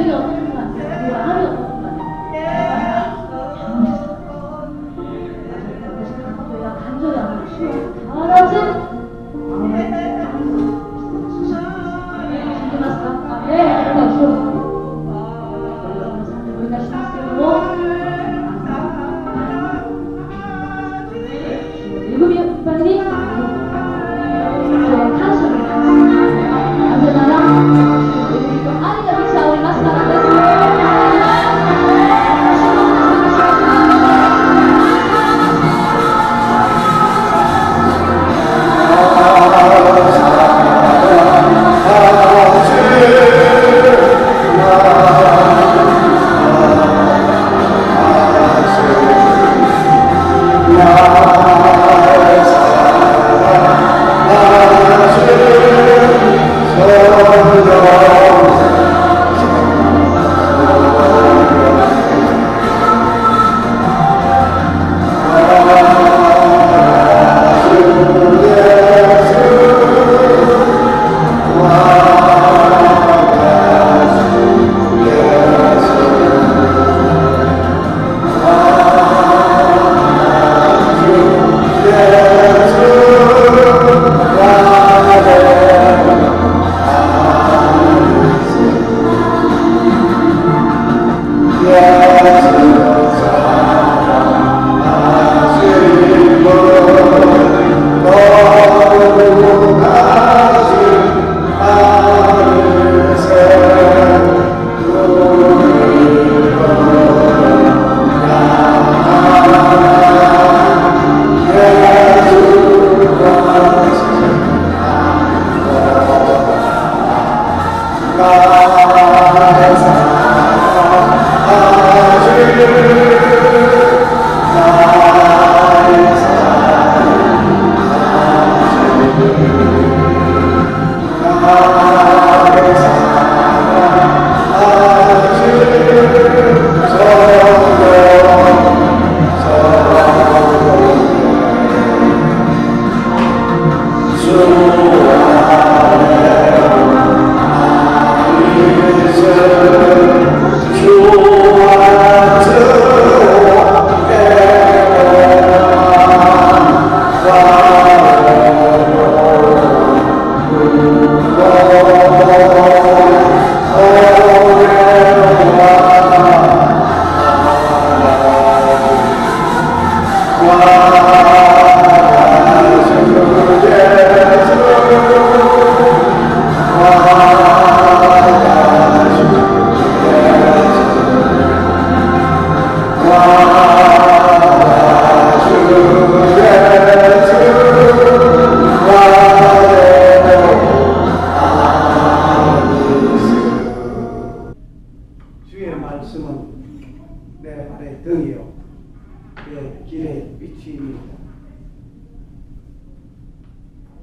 저녁이 어떻게 가세요? 우리 하루 어떻게 가세요? 간절히 안 해요. 잘하지?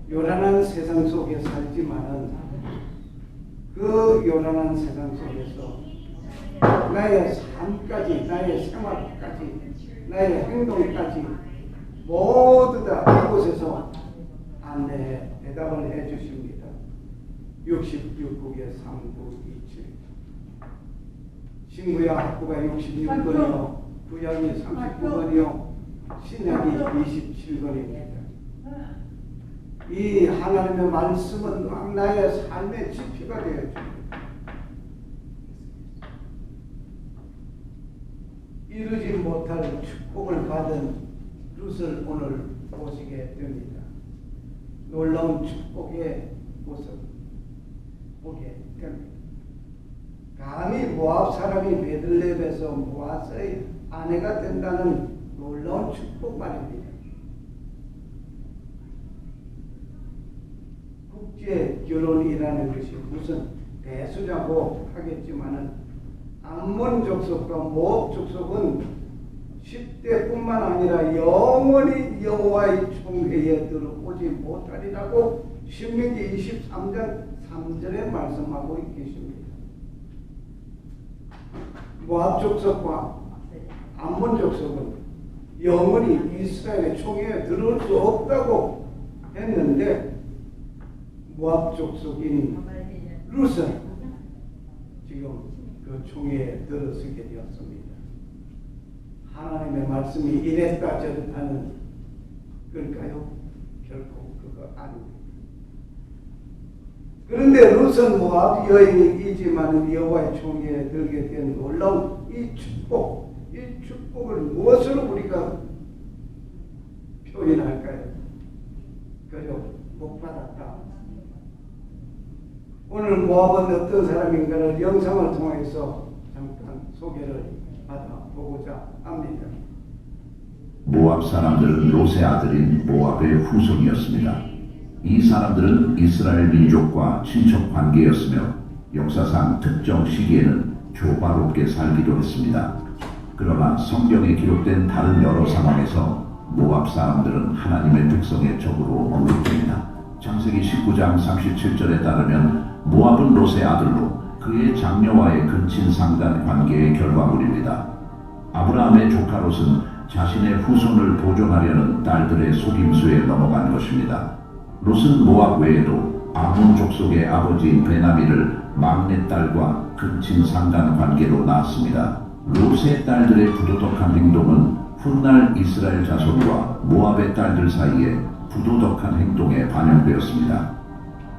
요란한 세상 속에 살지만은 그 요란한 세상 속에서 나의 삶까지, 나의 생활까지, 나의 행동까지 모두 다 이곳에서 안내 대답을 해 주십니다. 66국의 3927 신구약 학부가 66권이요 구약이 39권이요 신약이 27권입니다. 이 하나님의 말씀은 막 나의 삶의 지표가 되어줍니다. 이루지 못할 축복을 받은 룻을 오늘 보시게 됩니다. 놀라운 축복의 모습 보게 됩니다. 감히 모압 사람이 베들레헴에서 보아스의 아내가 된다는 놀라운 축복 말입니다. 국제 결혼이라는 것이 무슨 대수자고 하겠지만은 암몬 족속과 모압 족속은 10대뿐만 아니라 영원히 여호와의 총회에 들어오지 못하리라고 신명기 23장 3절에 말씀하고 계십니다. 모압 족속과 암몬 족속은 영원히 이스라엘의 총회에 들어올 수 없다고 했는데 모압 족속인 룻은 지금 그 총회에 들어서게 되었습니다. 하나님의 말씀이 이랬다 저랬다는 걸까요? 결코 그거 아닙니다. 그런데 룻은 모압 여인이지만 여호와의 총회에 들게 된 놀라운 이 축복을 무엇으로 우리가 표현할까요? 그저 복 받았다. 오늘 모압은 어떤 사람인가를 영상을 통해서 잠깐 소개를 받아보고자 합니다. 모압 사람들은 롯의 아들인 모압의 후손이었습니다. 이 사람들은 이스라엘 민족과 친척 관계였으며 역사상 특정 시기에는 조화롭게 살기도 했습니다. 그러나 성경에 기록된 다른 여러 상황에서 모압 사람들은 하나님의 백성의 적으로 언급됩니다. 창세기 19장 37절에 따르면 모압은 롯의 아들로 그의 장녀와의 근친 상간 관계의 결과물입니다. 아브라함의 조카 롯은 자신의 후손을 보존하려는 딸들의 속임수에 넘어간 것입니다. 롯은 모압 외에도 아몬 족속의 아버지인 베나미를 막내딸과 근친 상간 관계로 낳았습니다. 롯의 딸들의 부도덕한 행동은 훗날 이스라엘 자손과 모압의 딸들 사이에 부도덕한 행동에 반영되었습니다.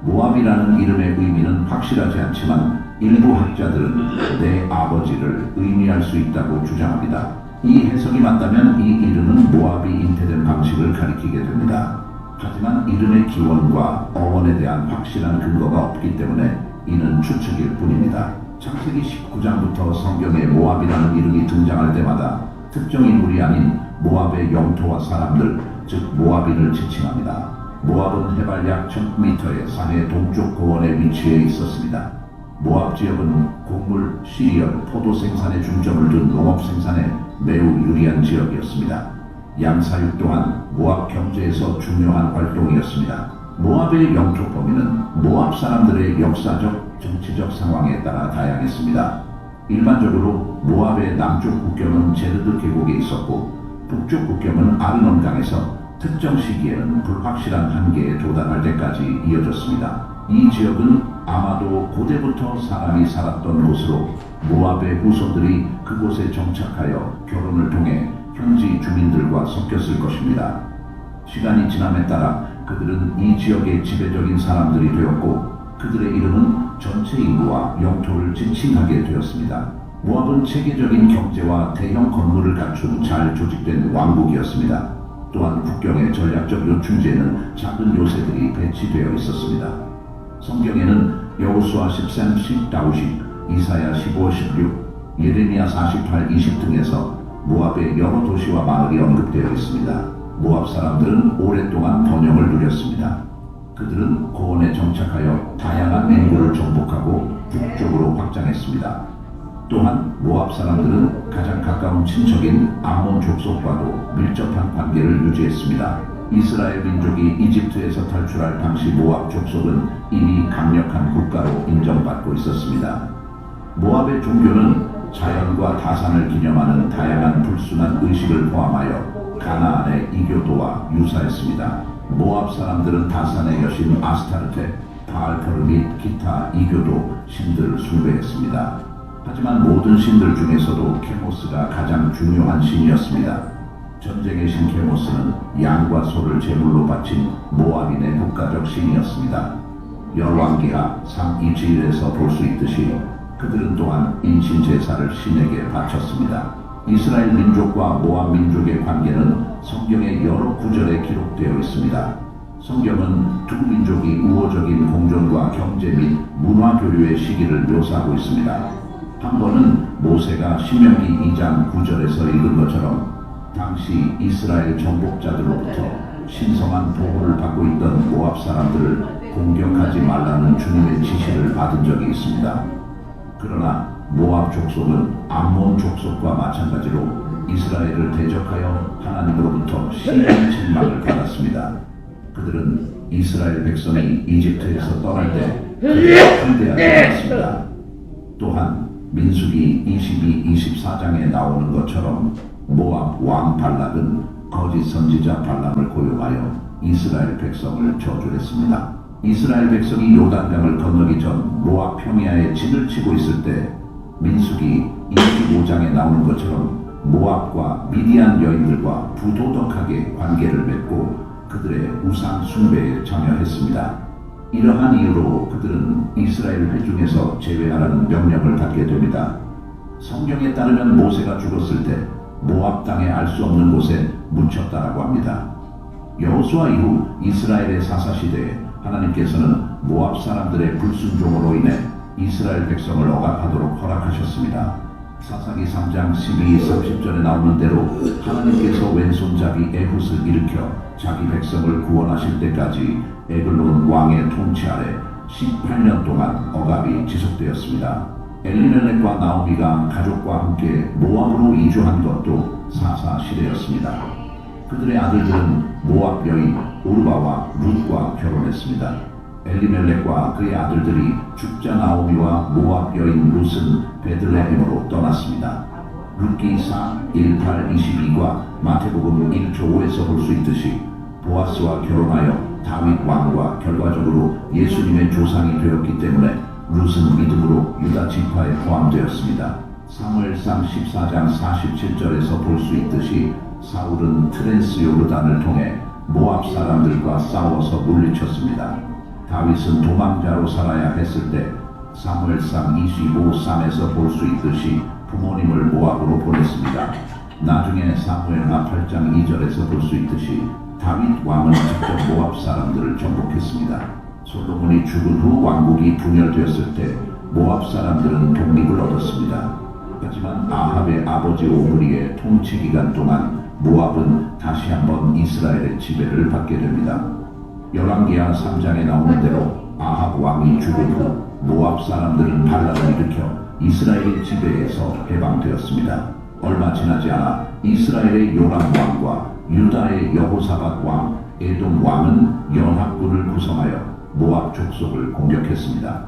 모압이라는 이름의 의미는 확실하지 않지만 일부 학자들은 내 아버지를 의미할 수 있다고 주장합니다. 이 해석이 맞다면 이 이름은 모압이 잉태된 방식을 가리키게 됩니다. 하지만 이름의 기원과 어원에 대한 확실한 근거가 없기 때문에 이는 추측일 뿐입니다. 창세기 19장부터 성경에 모압이라는 이름이 등장할 때마다 특정 인물이 아닌 모압의 영토와 사람들, 즉 모압인을 지칭합니다. 모압은 해발 약 1000m의 산의 동쪽 고원에 위치해 있었습니다. 모압 지역은 곡물, 시리얼, 포도 생산에 중점을 둔 농업 생산에 매우 유리한 지역이었습니다. 양사육 또한 모압 경제에서 중요한 활동이었습니다. 모압의 영토 범위는 모압 사람들의 역사적, 정치적 상황에 따라 다양했습니다. 일반적으로 모압의 남쪽 국경은 제르드 계곡에 있었고 북쪽 국경은 아르논 강에서 특정 시기에는 불확실한 한계에 도달할 때까지 이어졌습니다. 이 지역은 아마도 고대부터 사람이 살았던 곳으로 모압의 후손들이 그곳에 정착하여 결혼을 통해 현지 주민들과 섞였을 것입니다. 시간이 지남에 따라 그들은 이 지역의 지배적인 사람들이 되었고 그들의 이름은 전체 인구와 영토를 지칭하게 되었습니다. 모압은 체계적인 경제와 대형 건물을 갖춘 잘 조직된 왕국이었습니다. 또한 국경의 전략적 요충지에는 작은 요새들이 배치되어 있었습니다. 성경에는 여호수아 13, 19, 이사야 15, 16, 예레미야 48, 20 등에서 모압의 여러 도시와 마을이 언급되어 있습니다. 모압 사람들은 오랫동안 번영을 누렸습니다. 그들은 고원에 정착하여 다양한 인구를 정복하고 북쪽으로 확장했습니다. 또한 모압 사람들은 가장 가까운 친척인 아몬 족속과도 밀접한 관계를 유지했습니다. 이스라엘 민족이 이집트에서 탈출할 당시 모압 족속은 이미 강력한 국가로 인정받고 있었습니다. 모압의 종교는 자연과 다산을 기념하는 다양한 불순한 의식을 포함하여 가나안의 이교도와 유사했습니다. 모압 사람들은 다산의 여신 아스타르테, 바알페르 및 기타 이교도 신들을 숭배했습니다. 하지만 모든 신들 중에서도 케모스가 가장 중요한 신이었습니다. 전쟁의 신 케모스는 양과 소를 제물로 바친 모압인의 국가적 신이었습니다. 열왕기하 3:27에서 볼 수 있듯이 그들은 또한 인신 제사를 신에게 바쳤습니다. 이스라엘 민족과 모압 민족의 관계는 성경의 여러 구절에 기록되어 있습니다. 성경은 두 민족이 우호적인 공존과 경제 및 문화 교류의 시기를 묘사하고 있습니다. 한 번은 모세가 신명기 2장 9절에서 읽은 것처럼 당시 이스라엘 정복자들로부터 신성한 보호를 받고 있던 모압 사람들을 공격하지 말라는 주님의 지시를 받은 적이 있습니다. 그러나 모압 족속은 암몬 족속과 마찬가지로 이스라엘을 대적하여 하나님으로부터 심한 책망을 받았습니다. 그들은 이스라엘 백성이 이집트에서 떠날 때 그들을 상대하지 않았습니다. 또한 민수기 22, 24장에 나오는 것처럼 모압 왕 발락은 거짓 선지자 발람을 고용하여 이스라엘 백성을 저주했습니다. 이스라엘 백성이 요단강을 건너기 전 모압 평야에 진을 치고 있을 때 민수기 25장에 나오는 것처럼 모압과 미디안 여인들과 부도덕하게 관계를 맺고 그들의 우상 숭배에 참여했습니다. 이러한 이유로 그들은 이스라엘 회중에서 제외하라는 명령을 받게 됩니다. 성경에 따르면 모세가 죽었을 때 모압 땅에 알 수 없는 곳에 묻혔다라고 합니다. 여호수아 이후 이스라엘의 사사시대에 하나님께서는 모압 사람들의 불순종으로 인해 이스라엘 백성을 억압하도록 허락하셨습니다. 사사기 3장 12-30절에 나오는 대로 하나님께서 왼손잡이 에훗을 일으켜 자기 백성을 구원하실 때까지 에글론 왕의 통치 아래 18년 동안 억압이 지속되었습니다. 엘리멜렉과 나오미가 가족과 함께 모압으로 이주한 것도 사사시대였습니다. 그들의 아들들은 모압 여인 오르바와 룻과 결혼했습니다. 엘리멜렉과 그의 아들들이 죽자 나오미와 모압 여인 룻은 베들레헴으로 떠났습니다. 룻기사 18-22과 마태복음 1조5에서 볼 수 있듯이 보아스와 결혼하여 다윗 왕과 결과적으로 예수님의 조상이 되었기 때문에 룻은 믿음으로 유다 지파에 포함되었습니다. 사무엘상 14장 47절에서 볼 수 있듯이 사울은 트랜스 요르단을 통해 모압 사람들과 싸워서 물리쳤습니다. 다윗은 도망자로 살아야 했을 때 사무엘상 25-3에서 볼 수 있듯이 부모님을 모압으로 보냈습니다. 나중에 사무엘하 8장 2절에서 볼 수 있듯이 다윗 왕은 직접 모압 사람들을 정복했습니다. 솔로몬이 죽은 후 왕국이 분열되었을 때 모압 사람들은 독립을 얻었습니다. 하지만 아합의 아버지 오므리의 통치 기간 동안 모압은 다시 한번 이스라엘의 지배를 받게 됩니다. 열왕기하 3장에 나오는 대로 아합 왕이 죽은 후 모압 사람들은 반란을 일으켜 이스라엘의 지배에서 해방되었습니다. 얼마 지나지 않아 이스라엘의 요람 왕과 유다의 여호사밧 왕, 에돔 왕은 연합군을 구성하여 모압 족속을 공격했습니다.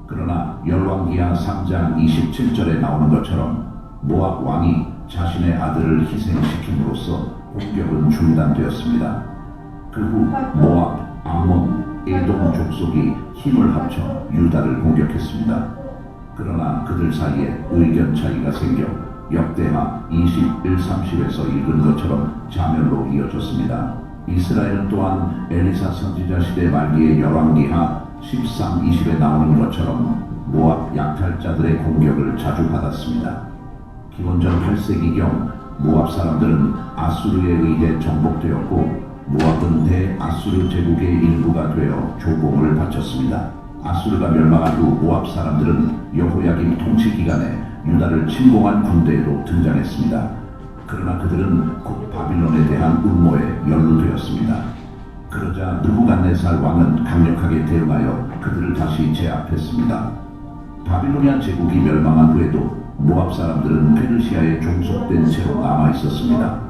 그러나 열왕기하 3장 27절에 나오는 것처럼 모압 왕이 자신의 아들을 희생시킴으로써 공격은 중단되었습니다. 그 후 모압, 암몬, 에돔 족속이 힘을 합쳐 유다를 공격했습니다. 그러나 그들 사이에 의견 차이가 생겨 역대하 21-30에서 읽은 것처럼 자멸로 이어졌습니다. 이스라엘은 또한 엘리사 선지자 시대 말기의 열왕기하 13-20에 나오는 것처럼 모압 약탈자들의 공격을 자주 받았습니다. 기원전 8세기경 모압 사람들은 아수르에 의해 정복되었고 모압은 대아수르 제국의 일부가 되어 조공을 바쳤습니다. 아수르가 멸망한 후 모압 사람들은 여호야김 통치 기간에 유다를 침공한 군대에도 등장했습니다. 그러나 그들은 곧 바빌론에 대한 음모에 연루되었습니다. 그러자 느부갓네살 왕은 강력하게 대응하여 그들을 다시 제압했습니다. 바빌로니아 제국이 멸망한 후에도 모압 사람들은 페르시아에 종속된 채로 남아있었습니다.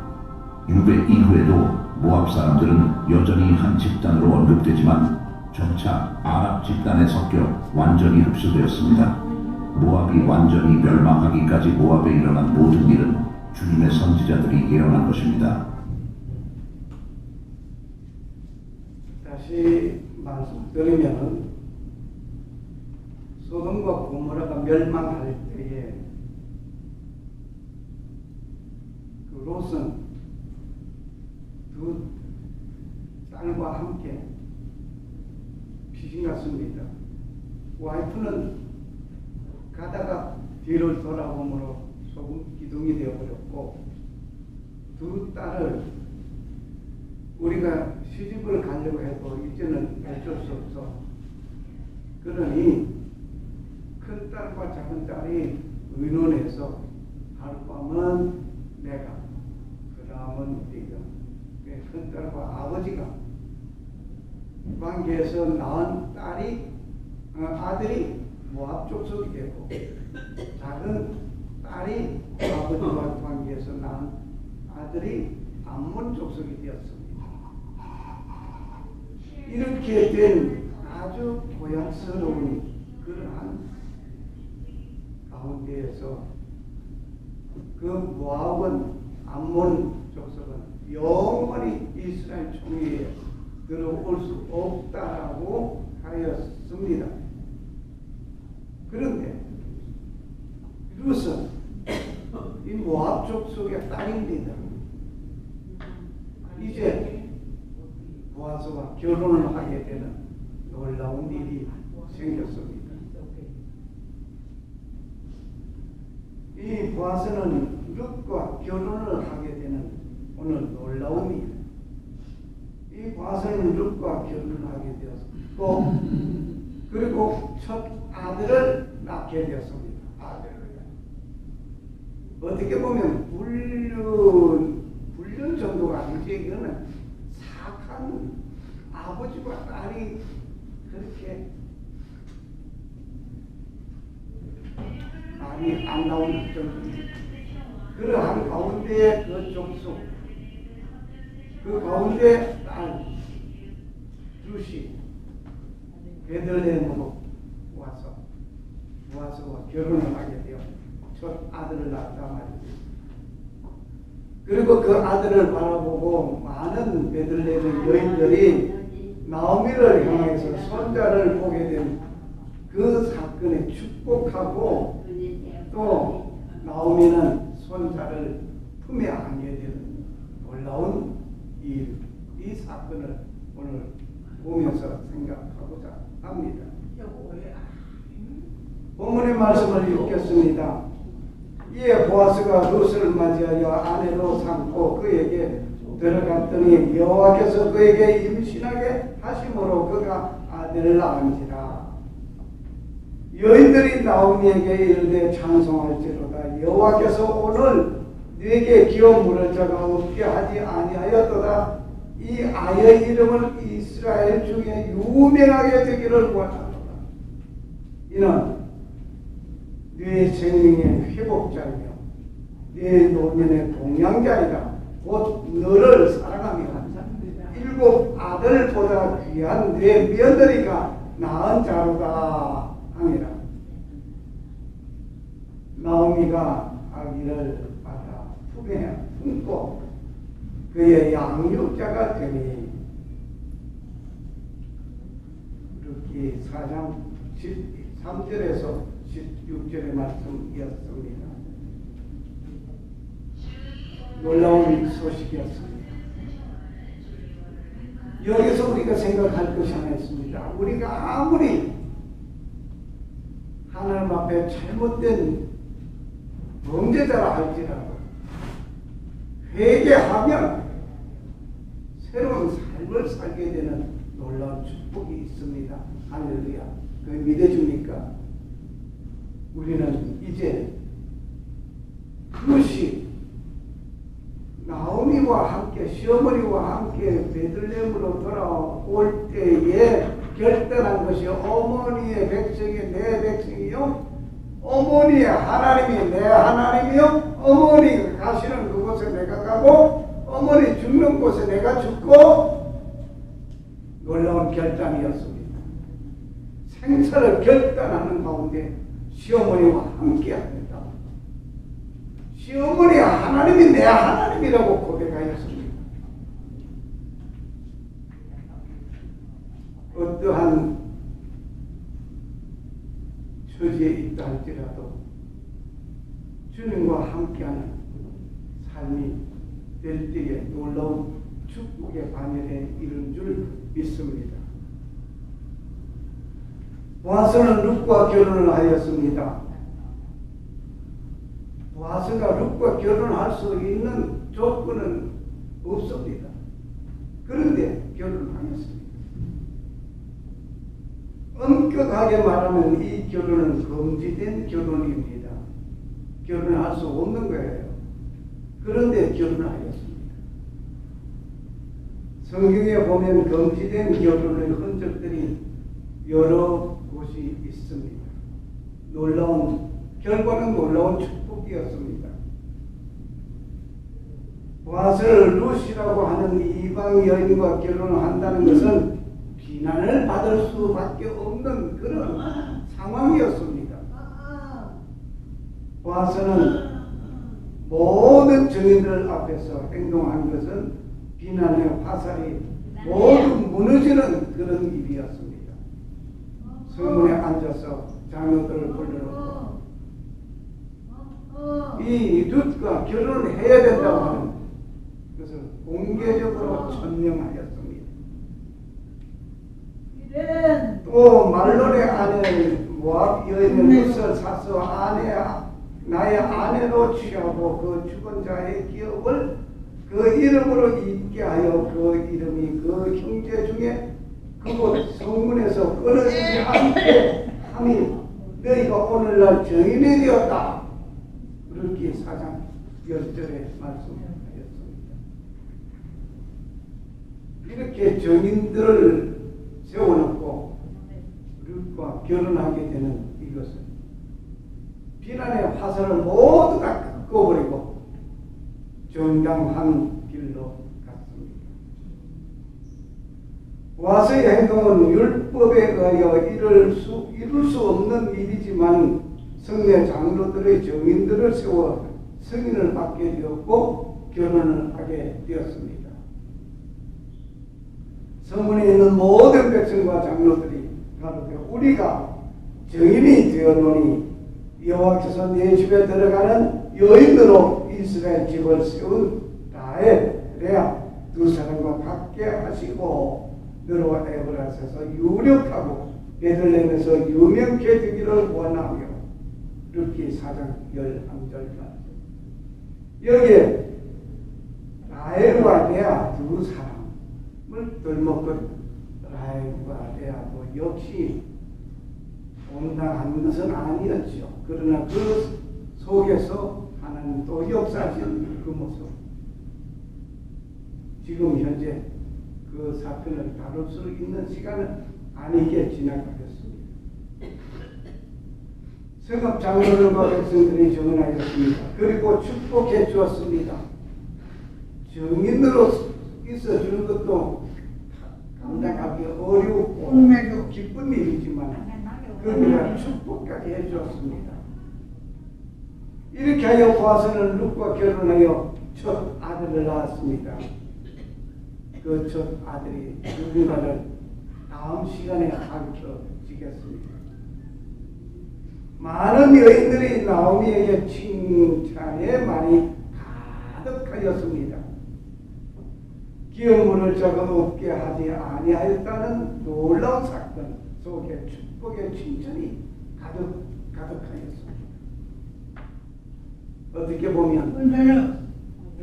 유배 이후에도 모압 사람들은 여전히 한 집단으로 언급되지만 점차 아랍 집단에 섞여 완전히 흡수되었습니다. 모압이 완전히 멸망하기까지 모압에 일어난 모든 일은 주님의 선지자들이 예언한 것입니다. 다시 말씀드리면은 소돔과 고모라가 멸망할 때에 그 롯은 두 딸과 함께 피신 갔습니다. 와이프는 가다가 뒤를 돌아보므로 소금 기둥이 되어버렸고 두 딸을 우리가 시집을 가려고 해도 이제는 어쩔 수 없어. 그러니 큰 딸과 작은 딸이 의논해서 하룻밤은 내가 그 다음은 네가 큰 딸과 아버지가 관계에서 낳은 아들이 모압 족속이 되고 작은 딸이 아버지와 관계에서 낳은 아들이 암몬 족속이 되었습니다. 이렇게 된 아주 고향스러운 그러한 가운데에서 그 모압은 암몬 족속은 영원히 이스라엘 총회에 들어올 수 없다라고 하였습니다. 그런데 룻은 이 모압 족속의 딸입니다. 이제 보아스와 결혼을 하게 되는 놀라운 일이 생겼습니다. 이 보아스는 룻과 결혼을 하게 되는 오늘 놀라운 일. 이 보아스는 룻과 결혼을 하게 되었고, 그리고 첫 아들을 낳게 되었습니다. 아들을. 어떻게 보면 불륜 정도가 아니지, 이거는 사악한 아버지와 딸이 그렇게 말이 안 나오는 정도입니다. 그러한 가운데 그 족속, 그 가운데 딸 룻이 베들레헴으로 와서 보아스와 결혼을 하게 되어 첫 아들을 낳았단 말입니다. 그리고 그 아들을 바라보고 많은 베들레헴의 여인들이 나오미를 향해서 손자를 보게 된 그 사건에 축복하고, 또 나오미는 손자를 품에 안게 되는 놀라운 이 사건을 오늘 보면서 생각하고자 합니다. 본문의 말씀을 읽겠습니다. 이에 보아스가 룻을 맞이하여 아내로 삼고 그에게 들어갔더니 여호와께서 그에게 임신하게 하심으로 그가 아들을 낳은지라. 여인들이 나오미에게 이르되 찬송할지로다. 여호와께서 오늘 네게 기업 물을 자가 없게 하지 아니하였도다. 이 아이의 이름을 이스라엘 중에 유명하게 되기를 원하노라. 이는 네 생명의 회복자이며 네 노년의 동양자이다. 곧 너를 사랑하며 일곱 아들보다 귀한 네 며느리가 낳은 자로다 하니라. 나오미가 아기를 받아 품에 품고 그의 양육자가 되니, 룻기 4장 13절에서 16절의 말씀이었습니다. 놀라운 소식이었습니다. 여기서 우리가 생각할 것이 하나 있습니다. 우리가 아무리 하나님 앞에 잘못된 범죄자라 할지라도 회개하면 새로운 삶을 살게 되는 놀라운 축복이 있습니다. 할렐루야. 그걸 믿어줍니까? 우리는 이제 룻이 나오미와 함께, 시어머니와 함께 베들레헴으로 돌아올 때에 결단한 것이 어머니의 백성이 내 백성이요, 어머니의 하나님이 내 하나님이요, 어머니가 가시는 그곳에 내가 가고 어머니 죽는 곳에 내가 죽고, 놀라운 결단이었습니다. 생사를 결단하는 가운데 시어머니와 함께 합니다. 시어머니 하나님이 내 하나님이라고 고백하였습니다. 어떠한 처지에 있다 할지라도 주님과 함께하는 삶이 될 때에 놀라운 축복의 반열에 이른 줄 믿습니다. 보아스는 룻과 결혼을 하였습니다. 보아스가 룻과 결혼할 수 있는 조건은 없습니다. 그런데 결혼하였습니다. 엄격하게 말하면 이 결혼은 금지된 결혼입니다. 결혼할 수 없는 거예요. 그런데 결혼하였습니다. 성경에 보면 금지된 결혼의 흔적들이 여러 곳이 있습니다. 결과는 놀라운 축복이었습니다. 보아스를 룻이라고 하는 이방 여인과 결혼을 한다는 것은 비난을 받을 수밖에 없는 그런 상황이었습니다. 보아스는 모든 증인들 앞에서 행동한 것은 비난의 화살이 모두 무너지는 그런 일이었습니다. 성문에 앉아서 장로들을 불러놓고 이 룻과 결혼을 해야 된다고 하는 것을 공개적으로 천명하였습니다. 또 말론의 아내 모압 여인의 룻을 사서 나의 아내로 취하고 그 죽은 자의 기업을 그 이름으로 있게 하여 그 이름이 그 형제 중에 그곳 성문에서 끊어지지 않게 함이 너희가 오늘날 증인이 되었다. 그렇게 4장 10절에 말씀하였습니다. 이렇게 증인들을 세워놓고 룻과 결혼하게 되는 이것은 비난의 화살을 모두 다 꺾어버리고 정당한 길로 갔습니다. 보아스의 행동은 율법에 의하여 이룰 수 없는 일이지만 성내 장로들의 정인들을 세워 승인을 받게 되었고 결혼을 하게 되었습니다. 성문에 있는 모든 백성과 장로들이 가로되 우리가 정인이 되었노니 여호와께서 내 집에 들어가는 여인으로 이스라엘 집을 세운 레아 두 사람과 같게 하시고 너로 에브라스에서 유력하고 베들레헴에서 유명케 되기를 원하며 룻기 4장 11절까지 여기에 라헬과 레아 두 사람을 들먹거든 라헬과 레아도 역시 온당한 것은 아니었죠. 그러나 그 속에서 하나님 또 역사하신 그 모습 지금 현재 그 사건을 다룰 수 있는 시간은 아니게 지나가겠습니다. 성읍 장로들과 백성들이 정언하였습니다. 그리고 축복해 주었습니다. 정인으로 있어주는 것도 감당하기 어렵고 기쁜 일이지만 그가 축복까지 해주었습니다. 이렇게 하여 보아스는 룻과 결혼하여 첫 아들을 낳았습니다. 그 첫 아들이 누군가를 다음 시간에 가르쳐지겠습니다. 많은 여인들이 나오미에게 칭찬의 말이 가득하였습니다. 기업 물을 자가 없게 하지 아니하였다는 놀라운 사건 속에 축복의 칭찬이 가득하였습니다. 어떻게 보면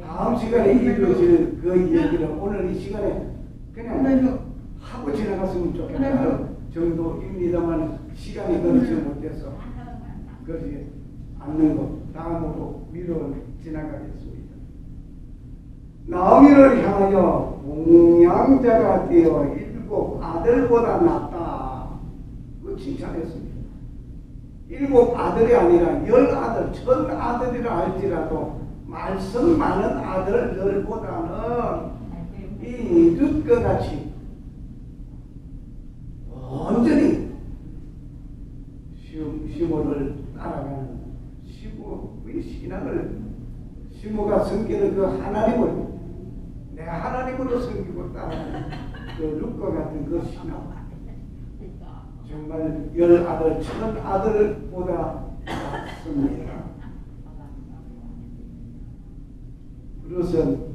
다음 시간에 이루어질 그 얘기를 오늘 이 시간에 그냥 하고 지나갔으면 좋겠다 정도입니다만 시간이 그렇지 못해서 그러지 않는 것 다음으로 미뤄 지나가겠습니다. 나오미를 향하여 봉양자가 되어 7 아들보다 낫다 그 칭찬했습니다. 7 아들이 아니라 10 천 아들이라 할지라도 말씀 많은 아들들보다는 이 룻과 같이 온전히 시모를 따라가는 시모의 신앙을 시모가 섬기는 그 하나님을 내가 하나님으로 섬기고 따라가는 그 룻과 같은 그 신앙 정말 10 천 아들보다 낫습니다. 그것은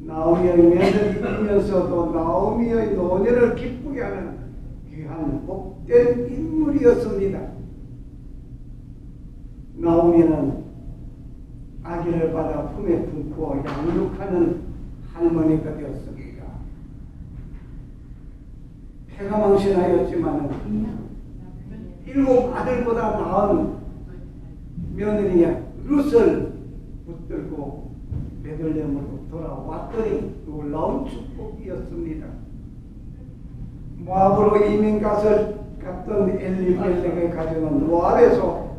나오미의 며느리이면서도 나오미의 노년을 기쁘게 하는 귀한 복된 인물이었습니다. 나오미는 아기를 받아 품에 품고 양육하는 할머니가 되었습니다. 폐가 망신하였지만 7 아들보다 나은 며느리 룻을 붙들고 베들레헴으로 돌아왔더니 놀라운 축복이었습니다. 모압으로 이민 갔던 엘리멜렉의 가정은 모압에서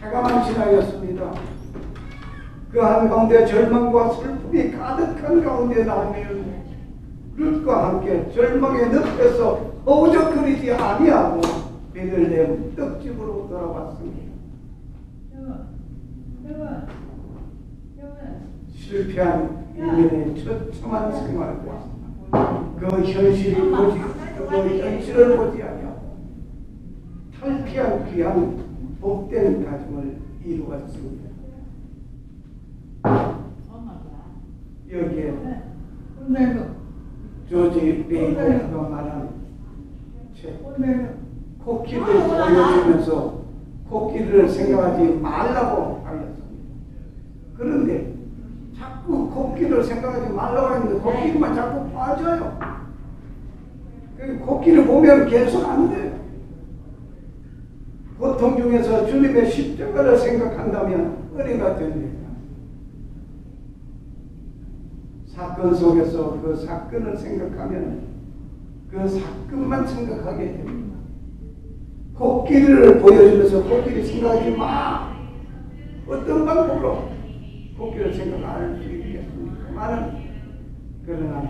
폐가 망신하였습니다. 그 한가운데 절망과 슬픔이 가득한 가운데 나오면 룻과 함께 절망의 늪에서 허우적거리지 아니하고 베들레헴 떡집으로 돌아왔습니다. 실패한 이민의 처참한 생활과 그 현실을 보지 아니하고 탈피한 귀한 복된 가정을 이루었습니다. 조지 레이코프가 말한 책 코끼리를 보여주면서 코끼리를 생각하지 말라고 하였습니다. 그런데 자꾸 코끼리를 생각하지 말라고 했는데 코끼리만 자꾸 빠져요. 코끼리 보면 계속 안 돼요. 고통 중에서 주님의 십자가를 생각한다면 은혜가 됩니다. 사건 속에서 그 사건을 생각하면 그 사건만 생각하게 됩니다. 코끼리를 보여주면서 코끼리 생각하지 마. 어떤 방법으로 코끼리를 생각할 수 있겠습니까? 그러나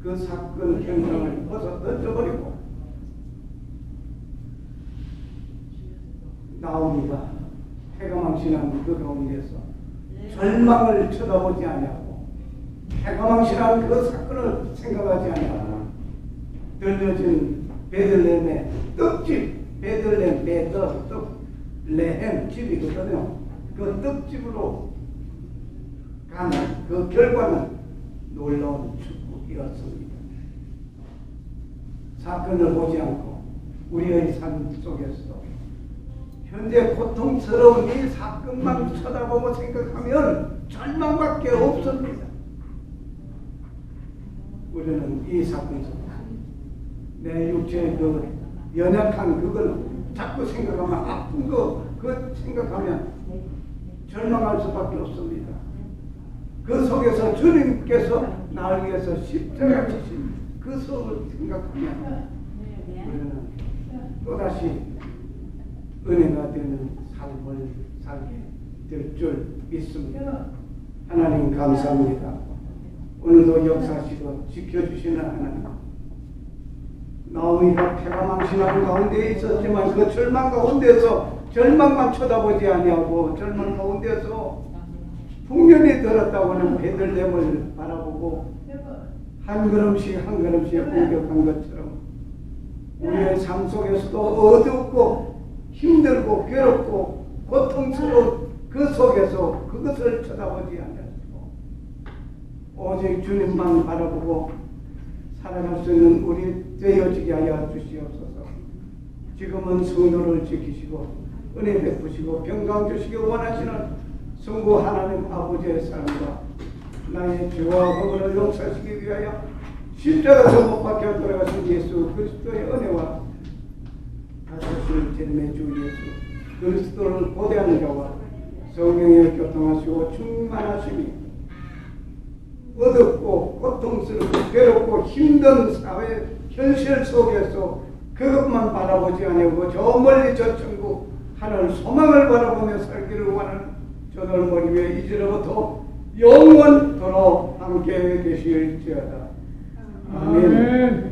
그 사건 현장을 벗어 던져버리고 나옵니다. 패가망신한 그 가운데서 절망을 쳐다보지 아니하고 패가망신한 그 사건을 생각하지 아니하고 들려진 베들레헴의 떡집, 베들레헴 베들레헴 집이거든요. 그 떡집으로 가는 그 결과는 놀라운 축복이었습니다. 사건을 보지 않고 우리의 삶 속에서 현재 고통스러운 이 사건만 쳐다보고 생각하면 절망밖에 없습니다. 우리는 이 사건 속에서 내 육체의 그 연약한 그걸 자꾸 생각하면 아픈 거 그 생각하면 절망할 수밖에 없습니다. 그 속에서 주님께서 나를 위해서 십자가 지신 그 속을 생각하면 우리는 또다시 은혜가 되는 삶을 살게 될 줄 믿습니다. 하나님 감사합니다. 오늘도 역사시고 지켜주시는 하나님, 나오미가 패가망신하는 가운데 있었지만 그 절망 가운데서 절망만 쳐다보지 아니하고 절망 가운데서 풍년이 들었다고 하는 베들레헴을 바라보고 한 걸음씩 한 걸음씩 공격한 것처럼 우리의 삶 속에서도 어둡고 힘들고 괴롭고 고통스러운 그 속에서 그것을 쳐다보지 않으시고 오직 주님만 바라보고 살아갈 수 있는 우리 되어지게 하여 주시옵소서. 지금은 성도를 지키시고 은혜 베푸시고 평강 주시기 원하시는 성부 하나님 아버지의 사랑과 나의 죄와 허물을 용서하시기 위하여 십자가에서 못 박혀 돌아가신 예수 그리스도의 은혜와 다스리신 주님의 주 예수 그리스도를 고대하는 자와 성령의 교통하시고 충만하심이 어둡고 고통스럽고 괴롭고 힘든 사회 현실 속에서 그것만 바라보지 아니하고 저 멀리 저 천국 하늘 소망을 바라보며 살기를 원하는 저들 머리 위에 이제로부터 영원토록 함께 계실지어다. 아멘.